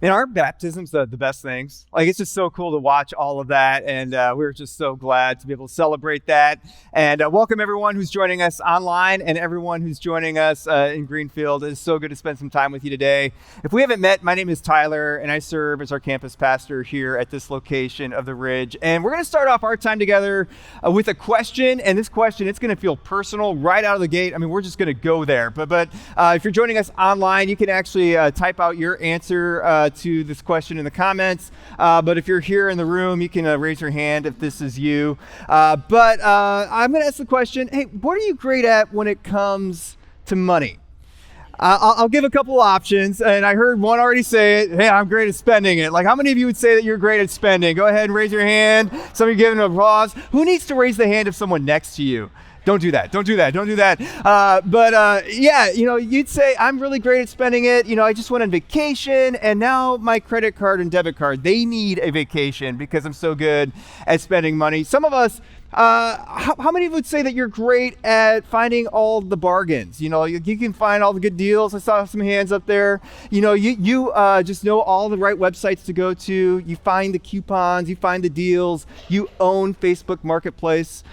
And aren't baptisms the best things? Like, it's just so cool to watch all of that. And we're just so glad to be able to celebrate that. And welcome everyone who's joining us online and everyone who's joining us in Greenfield. It's so good to spend some time with you today. If we haven't met, my name is Tyler, and I serve as our campus pastor here at this location of the Ridge. And we're going to start off our time together with a question. And this question, it's going to feel personal right out of the gate. I mean, we're just going to go there. But if you're joining us online, you can actually type out your answer to this question in the comments. But if you're here in the room, you can raise your hand if this is you. But I'm going to ask the question, hey, what are you great at when it comes to money? I'll give a couple options, and I heard one already say it. Hey, I'm great at spending it. Like, how many of you would say that you're great at spending? Go ahead and raise your hand. Some of you giving applause. Who needs to raise the hand of someone next to you? Don't do that. Yeah, you'd say, I'm really great at spending it. I just went on vacation, and now my credit card and debit card, they need a vacation because I'm so good at spending money. Some of us, how many would say that you're great at finding all the bargains? You can find all the good deals. I saw some hands up there. You just know all the right websites to go to. You find the coupons, you find the deals. You own Facebook Marketplace.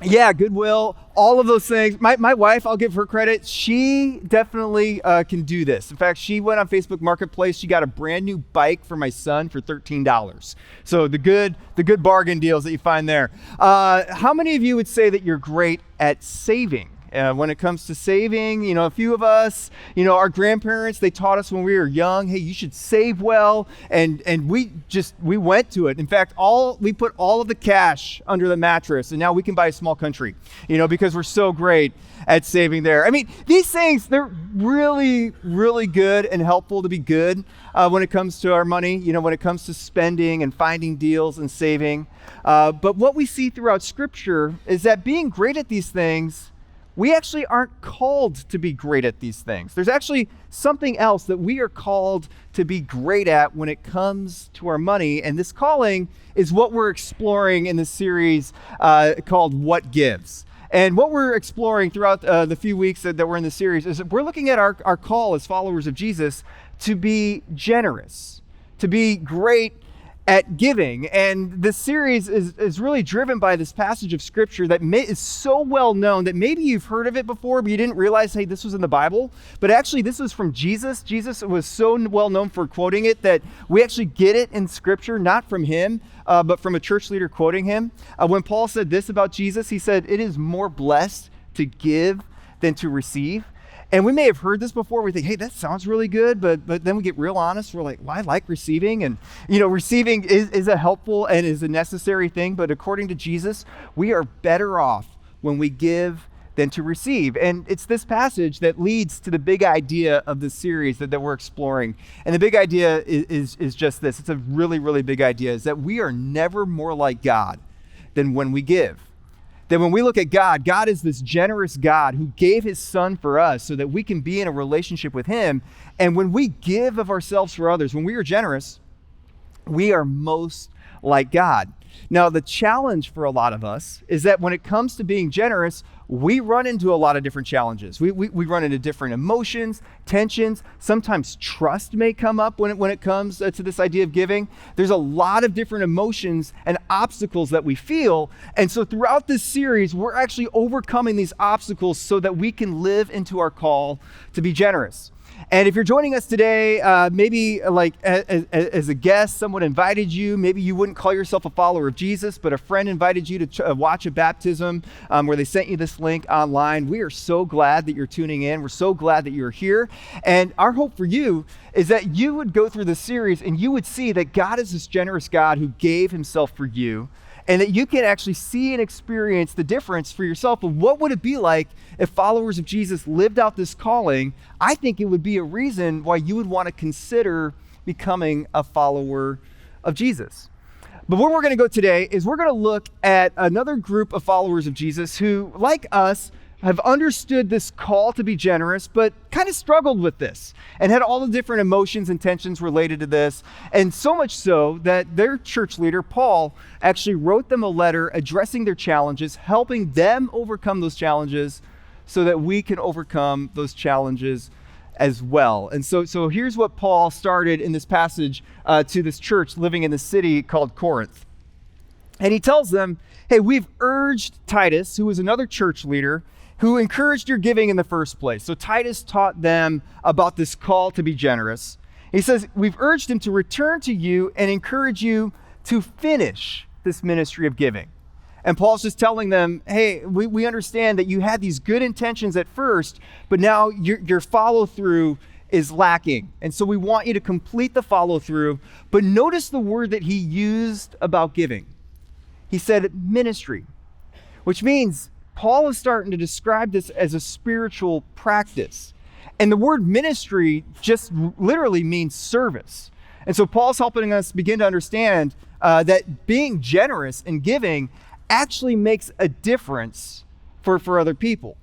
Yeah, Goodwill, all of those things. My wife, I'll give her credit. She definitely can do this. In fact, she went on Facebook Marketplace. She got a brand new bike for my son for $13. So the good bargain deals that you find there. How many of you would say that you're great at saving? When it comes to saving, a few of us, our grandparents, they taught us when we were young, hey, you should save well. And we went to it. In fact, we put all of the cash under the mattress, and now we can buy a small country, because we're so great at saving there. I mean, these things, they're really, really good and helpful to be good when it comes to our money, when it comes to spending and finding deals and saving. But what we see throughout Scripture is that being great at these things, we actually aren't called to be great at these things. There's actually something else that we are called to be great at when it comes to our money. And this calling is what we're exploring in this series called What Gives. And what we're exploring throughout the few weeks that we're in the series is that we're looking at our call as followers of Jesus to be generous, to be great at giving. And this series is really driven by this passage of Scripture that is so well known that maybe you've heard of it before, but you didn't realize, hey, this was in the Bible. But actually, this was from Jesus. Jesus was so well known for quoting it that we actually get it in Scripture, not from him, but from a church leader quoting him. When Paul said this about Jesus, he said, it is more blessed to give than to receive. And we may have heard this before. We think, hey, that sounds really good. But then we get real honest. We're like, well, I like receiving. And, receiving is a helpful and is a necessary thing. But according to Jesus, we are better off when we give than to receive. And it's this passage that leads to the big idea of this series that we're exploring. And the big idea is just this. It's a really, really big idea, is that we are never more like God than when we give. That when we look at God, God is this generous God who gave his son for us so that we can be in a relationship with him. And when we give of ourselves for others, when we are generous, we are most like God. Now, the challenge for a lot of us is that when it comes to being generous, we run into a lot of different challenges. We run into different emotions, tensions. Sometimes trust may come up when it comes to this idea of giving. There's a lot of different emotions and obstacles that we feel. And so throughout this series, we're actually overcoming these obstacles so that we can live into our call to be generous. And if you're joining us today, maybe like as a guest, someone invited you. Maybe you wouldn't call yourself a follower of Jesus, but a friend invited you to watch a baptism where they sent you this link online. We are so glad that you're tuning in. We're so glad that you're here. And our hope for you is that you would go through this series and you would see that God is this generous God who gave himself for you, and that you can actually see and experience the difference for yourself of what would it be like if followers of Jesus lived out this calling. I think it would be a reason why you would want to consider becoming a follower of Jesus. But where we're going to go today is we're going to look at another group of followers of Jesus who, like us, have understood this call to be generous, but kind of struggled with this and had all the different emotions and tensions related to this. And so much so that their church leader, Paul, actually wrote them a letter addressing their challenges, helping them overcome those challenges so that we can overcome those challenges as well. And so here's what Paul started in this passage to this church living in the city called Corinth. And he tells them, hey, we've urged Titus, who was another church leader, who encouraged your giving in the first place. So Titus taught them about this call to be generous. He says, we've urged him to return to you and encourage you to finish this ministry of giving. And Paul's just telling them, hey, we understand that you had these good intentions at first, but now your follow-through is lacking. And so we want you to complete the follow-through. But notice the word that he used about giving. He said ministry, which means Paul is starting to describe this as a spiritual practice. And the word ministry just literally means service. And so Paul's helping us begin to understand that being generous and giving actually makes a difference for other people.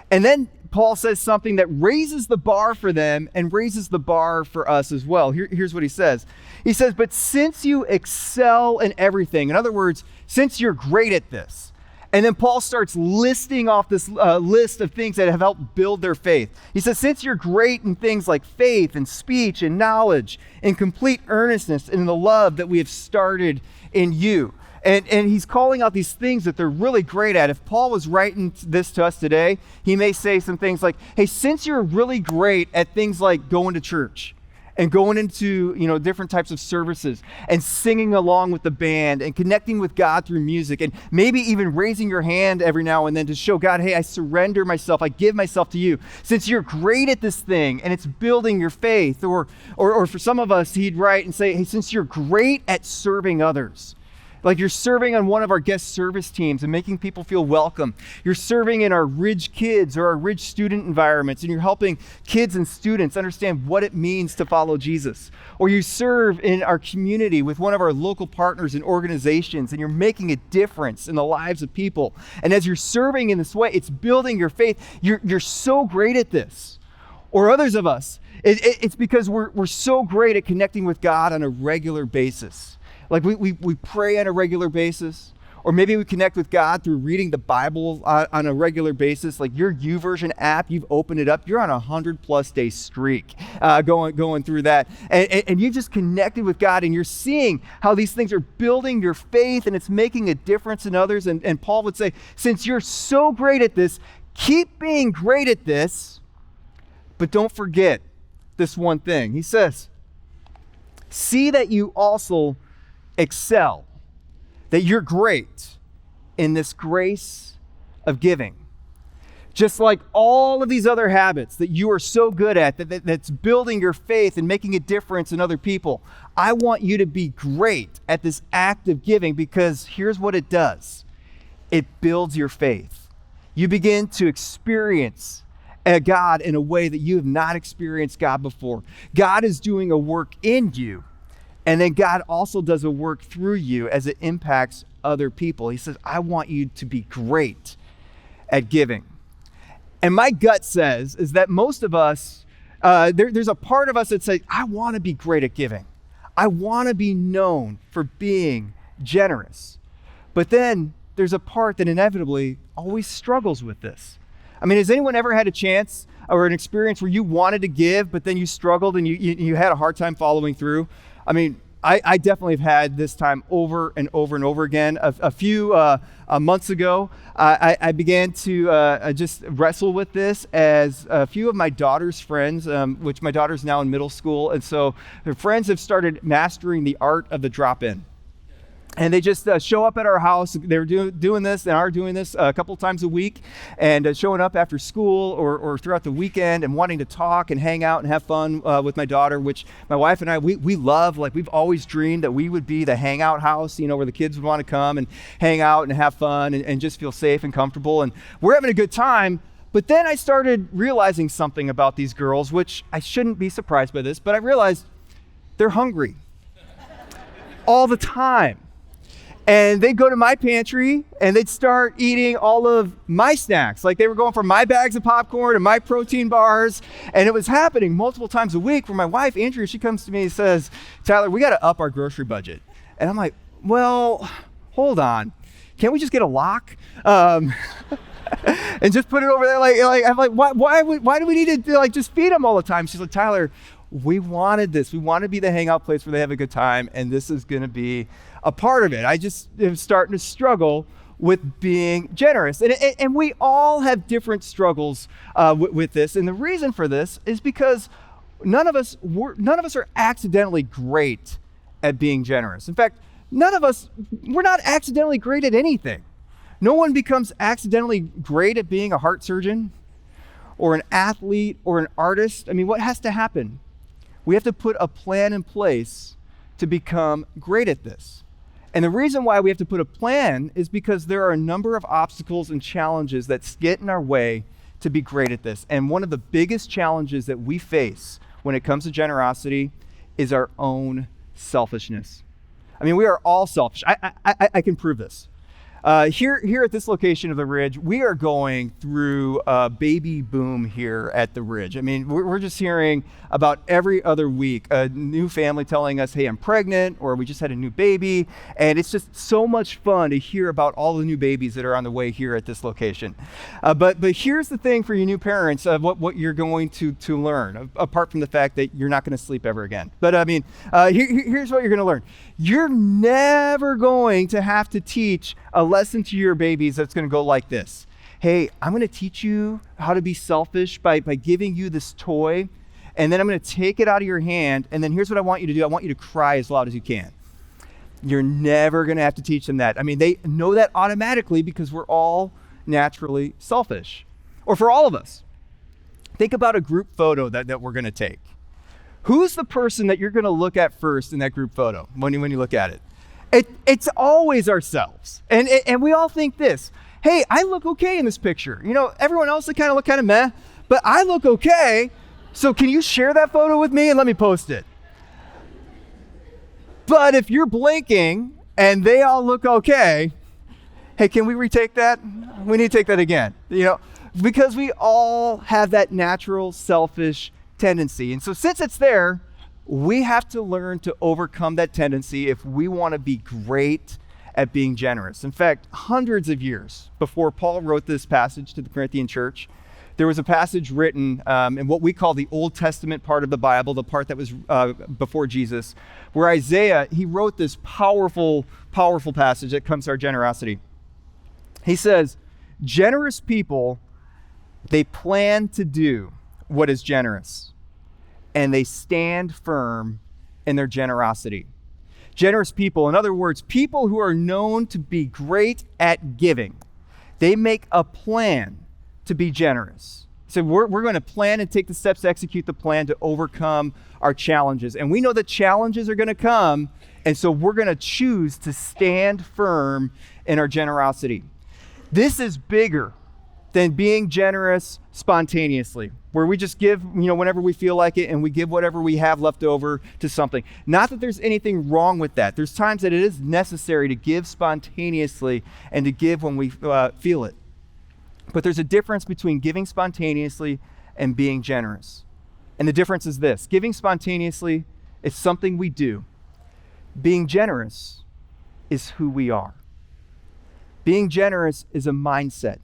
And then Paul says something that raises the bar for them and raises the bar for us as well. Here's what he says. He says, but since you excel in everything, in other words, since you're great at this, and then Paul starts listing off this list of things that have helped build their faith. He says, since you're great in things like faith and speech and knowledge and complete earnestness and in the love that we have started in you. And he's calling out these things that they're really great at. If Paul was writing this to us today, he may say some things like, hey, since you're really great at things like going to church and going into, different types of services and singing along with the band and connecting with God through music and maybe even raising your hand every now and then to show God, hey, I surrender myself, I give myself to you. Since you're great at this thing and it's building your faith, or for some of us, he'd write and say, hey, since you're great at serving others, like you're serving on one of our guest service teams and making people feel welcome. You're serving in our Ridge Kids or our Ridge student environments, and you're helping kids and students understand what it means to follow Jesus. Or you serve in our community with one of our local partners and organizations, and you're making a difference in the lives of people. And as you're serving in this way, it's building your faith. You're so great at this. Or others of us, it's because we're so great at connecting with God on a regular basis. Like we pray on a regular basis, or maybe we connect with God through reading the Bible on a regular basis. Like your YouVersion app, you've opened it up, you're on a 100+ day streak going through that. And you've just connected with God, and you're seeing how these things are building your faith and it's making a difference in others. And Paul would say, since you're so great at this, keep being great at this, but don't forget this one thing. He says, see that you also excel, that you're great in this grace of giving. Just like all of these other habits that you are so good at, that's building your faith and making a difference in other people. I want you to be great at this act of giving, because here's what it does. It builds your faith. You begin to experience God in a way that you have not experienced God before. God is doing a work in you. And then God also does a work through you as it impacts other people. He says, I want you to be great at giving. And my gut says is that most of us, there's a part of us that says, I want to be great at giving. I want to be known for being generous. But then there's a part that inevitably always struggles with this. I mean, has anyone ever had a chance or an experience where you wanted to give, but then you struggled and you had a hard time following through? I mean, I definitely have had this time over and over and over again. A few months ago, I began to just wrestle with this as a few of my daughter's friends, which my daughter's now in middle school, and so her friends have started mastering the art of the drop-in. And they just show up at our house. They're doing this and are doing this a couple times a week, and showing up after school or throughout the weekend and wanting to talk and hang out and have fun with my daughter, which my wife and I, we love. Like, we've always dreamed that we would be the hangout house, where the kids would want to come and hang out and have fun and just feel safe and comfortable. And we're having a good time. But then I started realizing something about these girls, which I shouldn't be surprised by this, but I realized they're hungry all the time. And they'd go to my pantry and they'd start eating all of my snacks. Like, they were going for my bags of popcorn and my protein bars. And it was happening multiple times a week where my wife, Andrea, she comes to me and says, Tyler, we got to up our grocery budget. And I'm like, well, hold on. Can't we just get a lock? and just put it over there. Like I'm like, why do we need to like just feed them all the time? She's like, Tyler, we wanted this. We want to be the hangout place where they have a good time, and this is going to be a part of it. I just am starting to struggle with being generous. And we all have different struggles with this. And the reason for this is because none of us are accidentally great at being generous. In fact, we're not accidentally great at anything. No one becomes accidentally great at being a heart surgeon or an athlete or an artist. I mean, what has to happen? We have to put a plan in place to become great at this. And the reason why we have to put a plan is because there are a number of obstacles and challenges that get in our way to be great at this. And one of the biggest challenges that we face when it comes to generosity is our own selfishness. I mean, we are all selfish. I can prove this. Here at this location of the Ridge, we are going through a baby boom here at the Ridge. I mean, we're just hearing about every other week a new family telling us, hey, I'm pregnant, or we just had a new baby. And it's just so much fun to hear about all the new babies that are on the way here at this location. But here's the thing for you new parents of what you're going to learn, apart from the fact that you're not going to sleep ever again. But I mean, here's what you're going to learn. You're never going to have to teach a lesson to your babies that's going to go like this. Hey, I'm going to teach you how to be selfish by giving you this toy, and then I'm going to take it out of your hand, and then here's what I want you to do. I want you to cry as loud as you can. You're never going to have to teach them that. I mean, they know that automatically because we're all naturally selfish. Or for all of us, think about a group photo that we're going to take. Who's the person that you're going to look at first in that group photo when you look at it? It's always ourselves. And we all think this, hey, I look okay in this picture. You know, everyone else, they kind of look kind of meh, but I look okay. So can you share that photo with me and let me post it? But if you're blinking and they all look okay, hey, can we retake that? We need to take that again, you know, because we all have that natural selfish tendency. And so since it's there, we have to learn to overcome that tendency if we want to be great at being generous. In fact, hundreds of years before Paul wrote this passage to the Corinthian church, there was a passage written in what we call the Old Testament part of the Bible, the part that was before Jesus, where Isaiah, he wrote this powerful, powerful passage that comes to our generosity. He says, generous people, they plan to do what is generous, and they stand firm in their generosity. Generous people, in other words, people who are known to be great at giving, they make a plan to be generous. So we're going to plan and take the steps to execute the plan to overcome our challenges. And we know that challenges are going to come, and so we're going to choose to stand firm in our generosity. This is bigger than being generous spontaneously, where we just give, whenever we feel like it, and we give whatever we have left over to something. Not that there's anything wrong with that. There's times that it is necessary to give spontaneously and to give when we feel it. But there's a difference between giving spontaneously and being generous. And the difference is this: giving spontaneously is something we do. Being generous is who we are. Being generous is a mindset.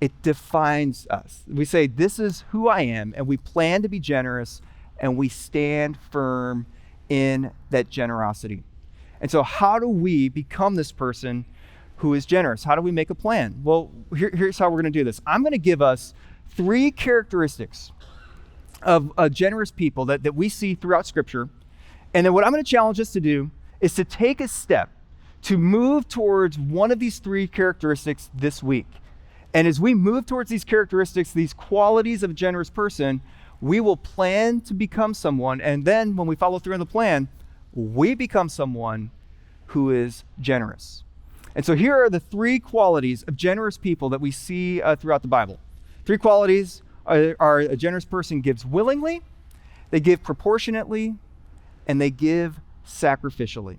It defines us. We say, this is who I am, and we plan to be generous, and we stand firm in that generosity. And so how do we become this person who is generous? How do we make a plan? Well, here's how we're going to do this. I'm going to give us 3 characteristics of generous people that we see throughout Scripture. And then what I'm going to challenge us to do is to take a step to move towards one of these 3 characteristics this week. And as we move towards these characteristics, these qualities of a generous person, we will plan to become someone. And then when we follow through on the plan, we become someone who is generous. And so here are the 3 qualities of generous people that we see throughout the Bible. 3 qualities are a generous person gives willingly, they give proportionately, and they give sacrificially.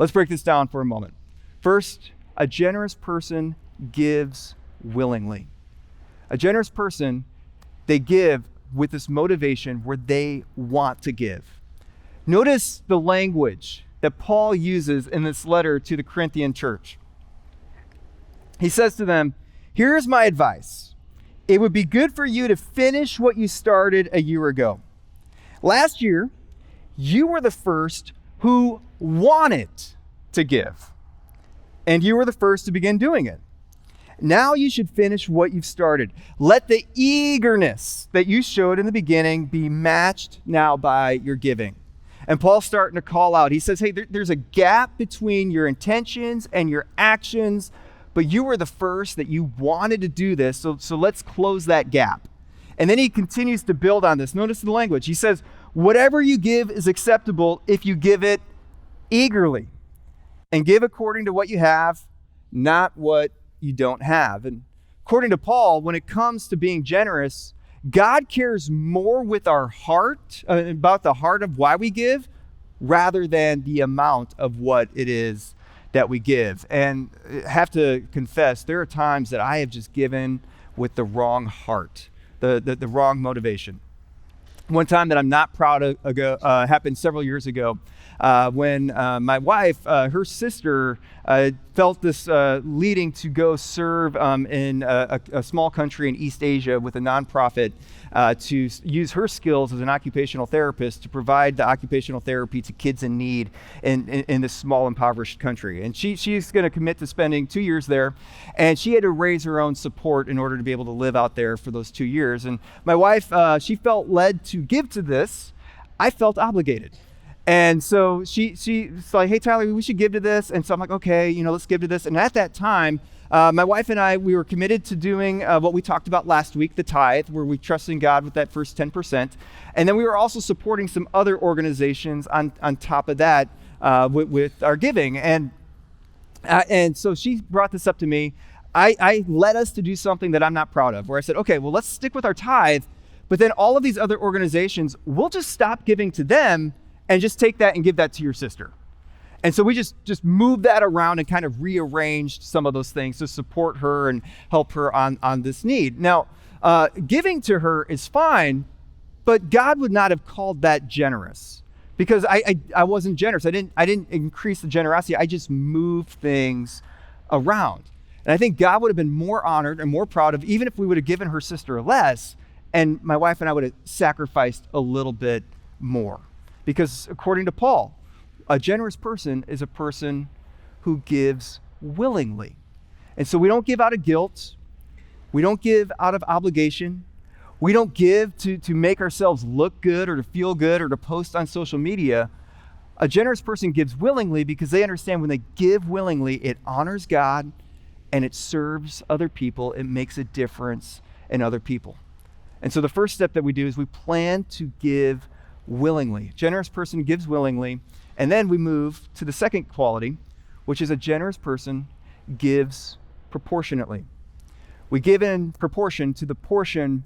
Let's break this down for a moment. First, a generous person gives willingly. A generous person, they give with this motivation where they want to give. Notice the language that Paul uses in this letter to the Corinthian church. He says to them, Here's my advice. It would be good for you to finish what you started a year ago. Last year, you were the first who wanted to give, and you were the first to begin doing it. Now you should finish what you've started. Let the eagerness that you showed in the beginning be matched now by your giving. And Paul's starting to call out. He says, hey, there's a gap between your intentions and your actions, but you were the first that you wanted to do this, so let's close that gap. And then he continues to build on this. Notice the language. He says, whatever you give is acceptable if you give it eagerly. And give according to what you have, not what you don't have. And according to Paul, when it comes to being generous, God cares more with our heart, about the heart of why we give, rather than the amount of what it is that we give. And I have to confess, there are times that I have just given with the wrong heart, the wrong motivation. One time that I'm not proud of happened several years ago when my wife, her sister, felt this leading to go serve in a small country in East Asia with a nonprofit to use her skills as an occupational therapist to provide the occupational therapy to kids in need in this small, impoverished country. And she's going to commit to spending 2 years there, and she had to raise her own support in order to be able to live out there for those 2 years. And my wife, she felt led to give to this. I felt obligated. And so she's like, hey, Tyler, we should give to this. And so I'm like, okay, let's give to this. And at that time, my wife and I, we were committed to doing what we talked about last week, the tithe, where we trust in God with that first 10%. And then we were also supporting some other organizations on top of that with our giving. And so she brought this up to me. I led us to do something that I'm not proud of, where I said, okay, well, let's stick with our tithe. But then all of these other organizations, we'll just stop giving to them and just take that and give that to your sister. And so we just moved that around and kind of rearranged some of those things to support her and help her on this need. Now, giving to her is fine, but God would not have called that generous because I wasn't generous. I didn't increase the generosity. I just moved things around. And I think God would have been more honored and more proud of, even if we would have given her sister less, and my wife and I would have sacrificed a little bit more. Because according to Paul, a generous person is a person who gives willingly. And so we don't give out of guilt. We don't give out of obligation. We don't give to make ourselves look good or to feel good or to post on social media. A generous person gives willingly because they understand when they give willingly, it honors God and it serves other people. It makes a difference in other people. And so the first step that we do is we plan to give willingly. A generous person gives willingly. And then we move to the second quality, which is a generous person gives proportionately. We give in proportion to the portion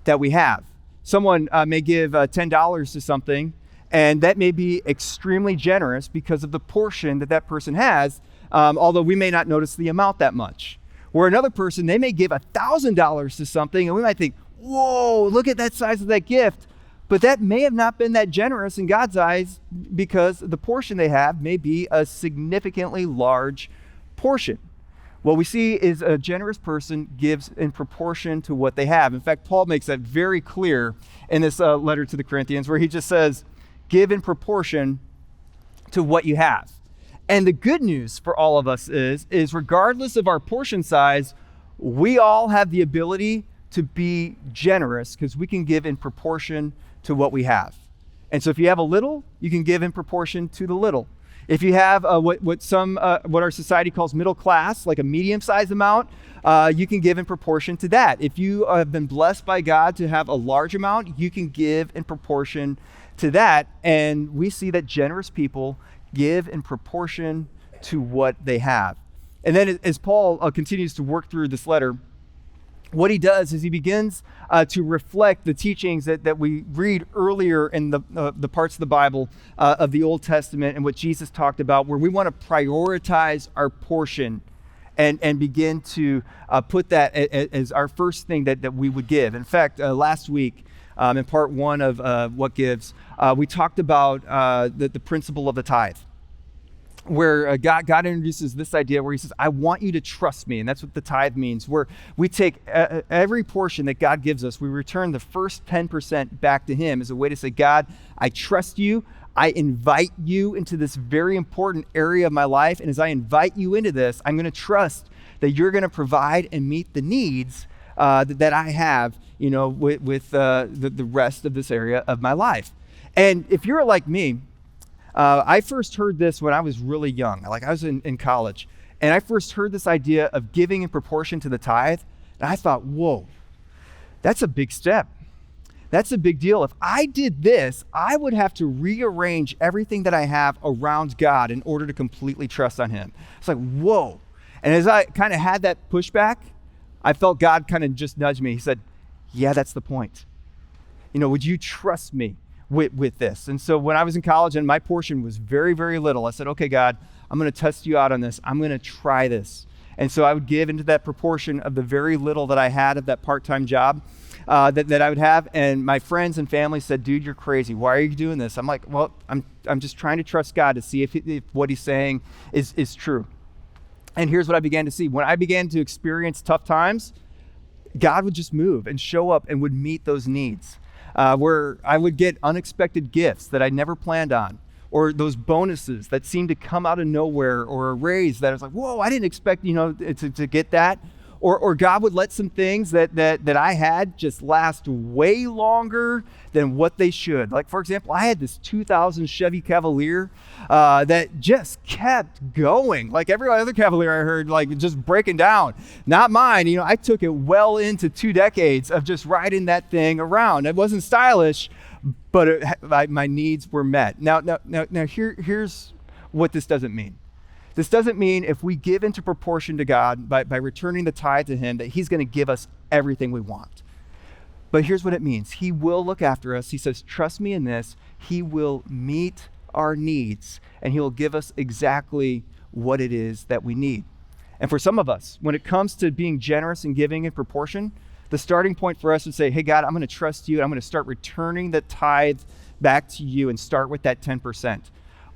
that we have. Someone may give $10 to something, and that may be extremely generous because of the portion that person has, although we may not notice the amount that much. Where another person, they may give $1,000 to something, and we might think, whoa, look at that size of that gift. But that may have not been that generous in God's eyes because the portion they have may be a significantly large portion. What we see is a generous person gives in proportion to what they have. In fact, Paul makes that very clear in this letter to the Corinthians, where he just says, give in proportion to what you have. And the good news for all of us is regardless of our portion size, we all have the ability to be generous because we can give in proportion to what we have. And so if you have a little, you can give in proportion to the little. If you have what our society calls middle class, like a medium-sized amount, you can give in proportion to that. If you have been blessed by God to have a large amount, you can give in proportion to that. And we see that generous people give in proportion to what they have. And then as Paul continues to work through this letter, what he does is he begins to reflect the teachings that we read earlier in the parts of the Bible of the Old Testament and what Jesus talked about, where we want to prioritize our portion and begin to put that as our first thing that we would give. In fact, last week, in part one of What Gives, we talked about the principle of the tithe. where God introduces this idea where he says, I want you to trust me. And that's what the tithe means, where we take every portion that God gives us, we return the first 10% back to him as a way to say, God, I trust you. I invite you into this very important area of my life. And as I invite you into this, I'm going to trust that you're going to provide and meet the needs that I have, with the rest of this area of my life. And if you're like me, I first heard this when I was really young. Like I was in college, and I first heard this idea of giving in proportion to the tithe. And I thought, whoa, that's a big step. That's a big deal. If I did this, I would have to rearrange everything that I have around God in order to completely trust on him. It's like, whoa. And as I kind of had that pushback, I felt God kind of just nudge me. He said, yeah, that's the point. Would you trust me with this? And so when I was in college and my portion was very, very little, I said, okay, God, I'm going to test you out on this. I'm going to try this. And so I would give into that proportion of the very little that I had of that part-time job that I would have. And my friends and family said, dude, you're crazy. Why are you doing this? I'm like, well, I'm just trying to trust God to see if what he's saying is true. And here's what I began to see. When I began to experience tough times, God would just move and show up and would meet those needs. Where I would get unexpected gifts that I never planned on, or those bonuses that seemed to come out of nowhere, or a raise that I was like, whoa, I didn't expect, to get that. Or God would let some things that I had just last way longer than what they should. Like, for example, I had this 2000 Chevy Cavalier that just kept going. Like every other Cavalier I heard, like just breaking down. Not mine. I took it well into 2 decades of just riding that thing around. It wasn't stylish, but my needs were met. Now, here's what this doesn't mean. This doesn't mean if we give into proportion to God by returning the tithe to him, that he's going to give us everything we want. But here's what it means. He will look after us. He says, trust me in this. He will meet our needs, and he will give us exactly what it is that we need. And for some of us, when it comes to being generous and giving in proportion, the starting point for us would say, hey, God, I'm going to trust you. And I'm going to start returning the tithe back to you and start with that 10%.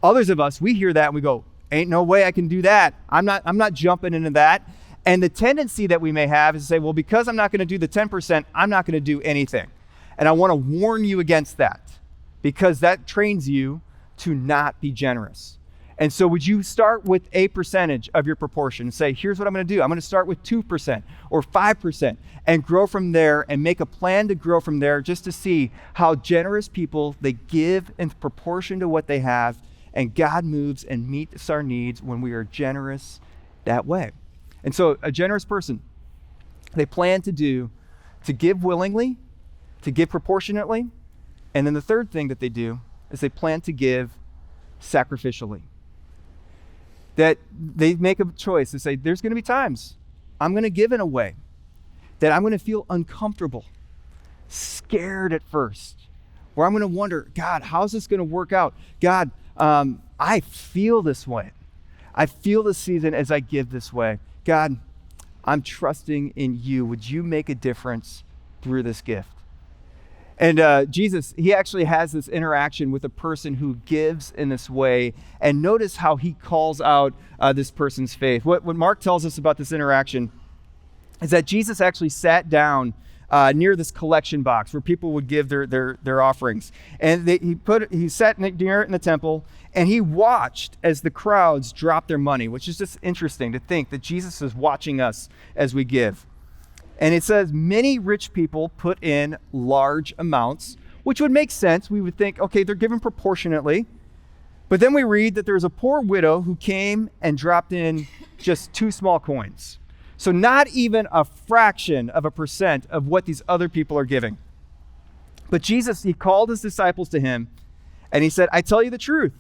Others of us, we hear that and we go, ain't no way I can do that. I'm not jumping into that. And the tendency that we may have is to say, well, because I'm not going to do the 10%, I'm not going to do anything. And I want to warn you against that, because that trains you to not be generous. And so would you start with a percentage of your proportion and say, here's what I'm going to do. I'm going to start with 2% or 5% and grow from there, and make a plan to grow from there, just to see how generous people, they give in proportion to what they have. And God moves and meets our needs when we are generous that way. And so a generous person, they plan to give willingly, to give proportionately. And then the third thing that they do is they plan to give sacrificially. That they make a choice to say, there's going to be times I'm going to give in a way that I'm going to feel uncomfortable, scared at first, where I'm going to wonder, God, how's this going to work out? God, I feel this way. I feel this season as I give this way. God, I'm trusting in you. Would you make a difference through this gift? And Jesus, he actually has this interaction with a person who gives in this way. And notice how he calls out this person's faith. What Mark tells us about this interaction is that Jesus actually sat down near this collection box where people would give their offerings. And he sat near it in the temple, and he watched as the crowds dropped their money, which is just interesting to think that Jesus is watching us as we give. And it says, many rich people put in large amounts, which would make sense. We would think, okay, they're given proportionately. But then we read that there's a poor widow who came and dropped in just 2 small coins. So not even a fraction of a percent of what these other people are giving. But Jesus, he called his disciples to him, and he said, I tell you the truth.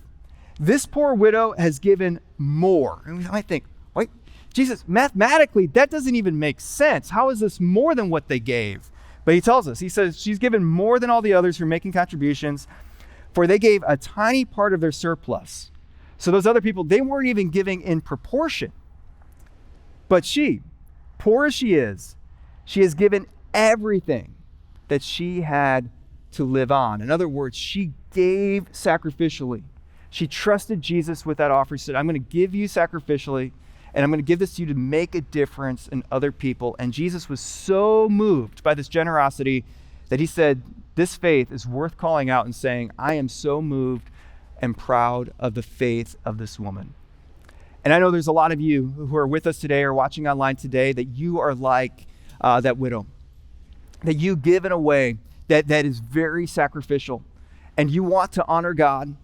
This poor widow has given more. And we might think, wait, Jesus, mathematically, that doesn't even make sense. How is this more than what they gave? But he tells us, he says, she's given more than all the others who are making contributions, for they gave a tiny part of their surplus. So those other people, they weren't even giving in proportion. But she, poor as she has given everything that she had to live on. In other words, she gave sacrificially. She trusted Jesus with that offer. She said, I'm going to give you sacrificially, and I'm going to give this to you to make a difference in other people. And Jesus was so moved by this generosity that he said, this faith is worth calling out and saying, I am so moved and proud of the faith of this woman. And I know there's a lot of you who are with us today or watching online today that you are like that widow, that you give in a way that is very sacrificial, and you want to honor God,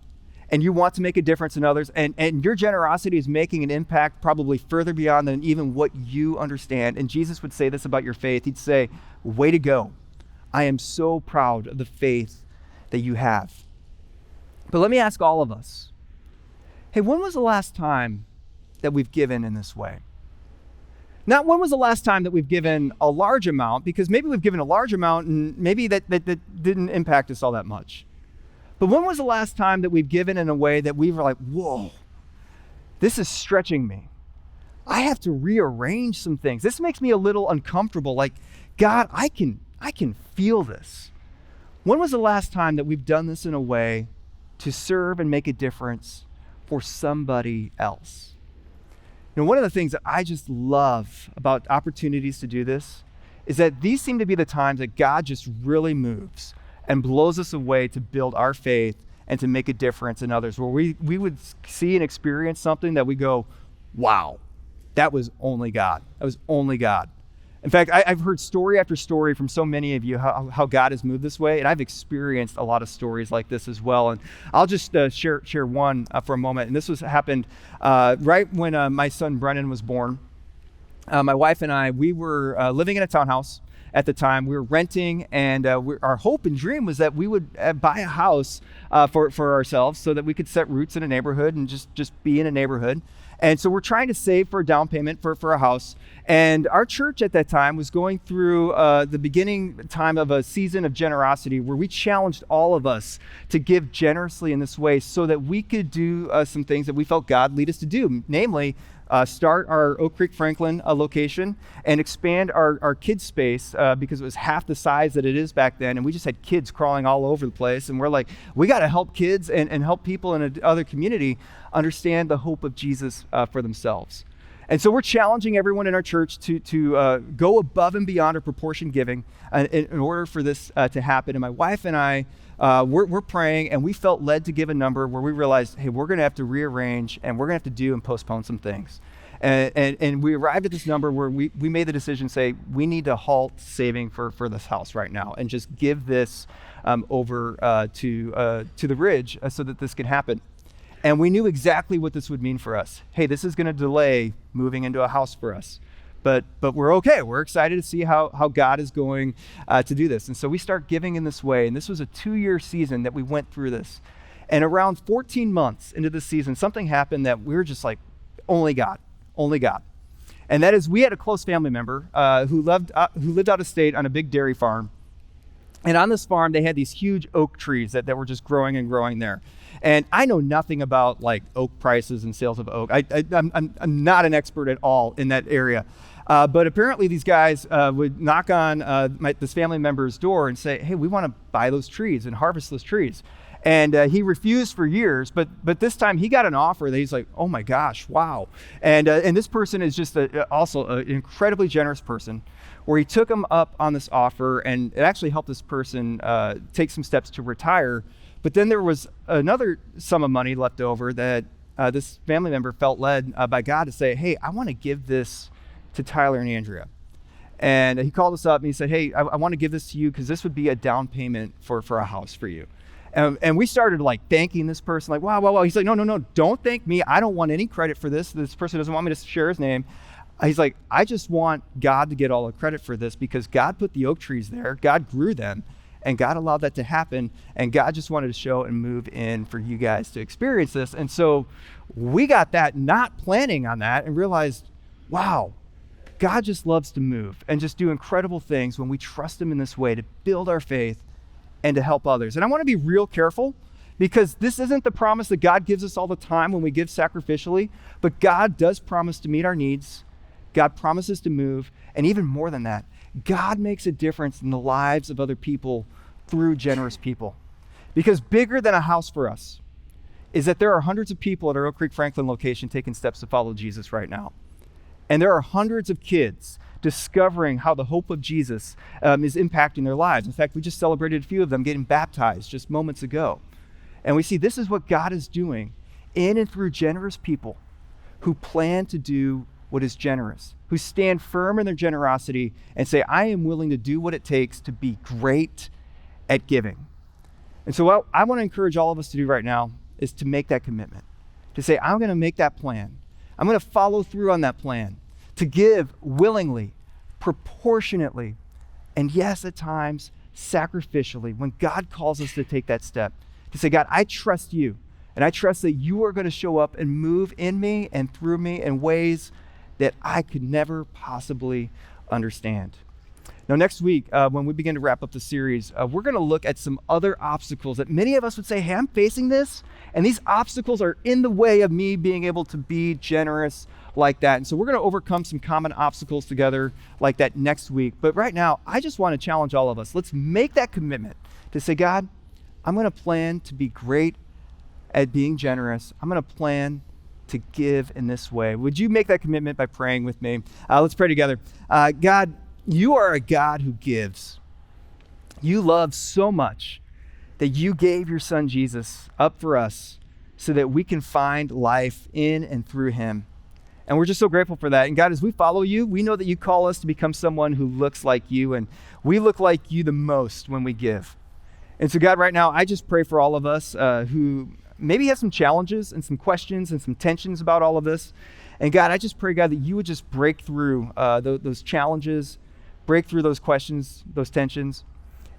and you want to make a difference in others, and your generosity is making an impact probably further beyond than even what you understand. And Jesus would say this about your faith. He'd say, way to go. I am so proud of the faith that you have. But let me ask all of us, hey, when was the last time that we've given in this way? Not when was the last time that we've given a large amount, because maybe we've given a large amount and maybe that didn't impact us all that much. But when was the last time that we've given in a way that we were like, whoa, this is stretching me. I have to rearrange some things. This makes me a little uncomfortable. Like, God, I can feel this. When was the last time that we've done this in a way to serve and make a difference for somebody else? You know, one of the things that I just love about opportunities to do this is that these seem to be the times that God just really moves and blows us away to build our faith and to make a difference in others, where we would see and experience something that we go, wow, that was only God. That was only God. In fact, I've heard story after story from so many of you how God has moved this way, and I've experienced a lot of stories like this as well. And I'll just share one for a moment. And this happened right when my son Brennan was born. My wife and I, we were living in a townhouse at the time. We were renting, and our hope and dream was that we would buy a house for ourselves so that we could set roots in a neighborhood and just be in a neighborhood. And so we're trying to save for a down payment for a house. And our church at that time was going through the beginning time of a season of generosity where we challenged all of us to give generously in this way so that we could do some things that we felt God lead us to do, namely start our Oak Creek Franklin location and expand our kids space because it was half the size that it is back then. And we just had kids crawling all over the place. And we're like, we got to help kids and help people in other community understand the hope of Jesus for themselves. And so we're challenging everyone in our church to go above and beyond our proportion giving in order for this to happen. And my wife and I, we're praying, and we felt led to give a number where we realized, hey, we're going to have to rearrange, and we're going to have to do and postpone some things. And we arrived at this number where we made the decision, say, we need to halt saving for this house right now and just give this over to the Ridge so that this can happen. And we knew exactly what this would mean for us. Hey, this is going to delay moving into a house for us. But we're okay. We're excited to see how God is going to do this. And so we start giving in this way. And this was a 2-year season that we went through this. And around 14 months into the season, something happened that we were just like, only God. And that is, we had a close family member who lived out of state on a big dairy farm. And on this farm, they had these huge oak trees that were just growing and growing there. And I know nothing about like oak prices and sales of oak. I'm not an expert at all in that area. But apparently these guys would knock on this family member's door and say, hey, we want to buy those trees and harvest those trees. And he refused for years, but this time he got an offer that he's like, oh my gosh, wow. And this person is just also an incredibly generous person, where he took him up on this offer, and it actually helped this person take some steps to retire. But then there was another sum of money left over that this family member felt led by God to say, hey, I want to give this to Tyler and Andrea. And he called us up and he said, hey, I want to give this to you because this would be a down payment for a house for you. And we started like thanking this person, like, wow. He's like, no, don't thank me. I don't want any credit for this. This person doesn't want me to share his name. He's like, I just want God to get all the credit for this because God put the oak trees there. God grew them, and God allowed that to happen. And God just wanted to show and move in for you guys to experience this. And so we got that, not planning on that, and realized, wow, God just loves to move and just do incredible things when we trust him in this way to build our faith and to help others. And I want to be real careful, because this isn't the promise that God gives us all the time when we give sacrificially, but God does promise to meet our needs. God promises to move, and even more than that, God makes a difference in the lives of other people through generous people. Because bigger than a house for us is that there are hundreds of people at our Oak Creek Franklin location taking steps to follow Jesus right now. And there are hundreds of kids discovering how the hope of Jesus is impacting their lives. In fact, we just celebrated a few of them getting baptized just moments ago. And we see this is what God is doing in and through generous people who plan to do what is generous, who stand firm in their generosity and say, I am willing to do what it takes to be great at giving. And so what I want to encourage all of us to do right now is to make that commitment, to say, I'm going to make that plan. I'm going to follow through on that plan, to give willingly, proportionately, and yes, at times, sacrificially, when God calls us to take that step, to say, God, I trust you, and I trust that you are going to show up and move in me and through me in ways that I could never possibly understand. Now, next week, when we begin to wrap up the series, we're going to look at some other obstacles that many of us would say, hey, I'm facing this, and these obstacles are in the way of me being able to be generous like that. And so we're going to overcome some common obstacles together like that next week. But right now, I just want to challenge all of us. Let's make that commitment to say, God, I'm going to plan to be great at being generous. I'm going to plan to give in this way. Would you make that commitment by praying with me? Let's pray together. God, you are a God who gives. You love so much that you gave your son Jesus up for us so that we can find life in and through him. And we're just so grateful for that. And God, as we follow you, we know that you call us to become someone who looks like you, and we look like you the most when we give. And so God, right now, I just pray for all of us who maybe have some challenges and some questions and some tensions about all of this. And God, I just pray, God, that you would just break through those challenges, break through those questions, those tensions.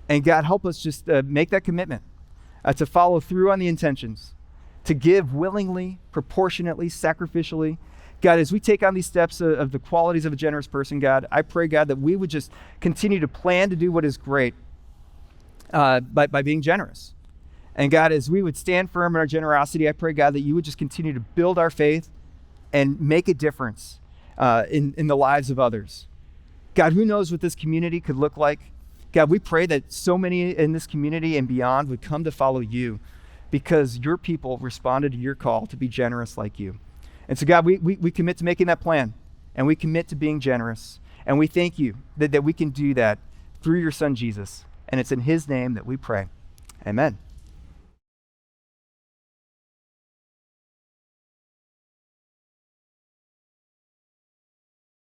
And God, help us just make that commitment to follow through on the intentions, to give willingly, proportionately, sacrificially. God, as we take on these steps of the qualities of a generous person, God, I pray, God, that we would just continue to plan to do what is great by being generous. And God, as we would stand firm in our generosity, I pray, God, that you would just continue to build our faith and make a difference in the lives of others. God, who knows what this community could look like? God, we pray that so many in this community and beyond would come to follow you because your people responded to your call to be generous like you. And so, God, we commit to making that plan, and we commit to being generous. And we thank you that we can do that through your son, Jesus. And it's in his name that we pray. Amen.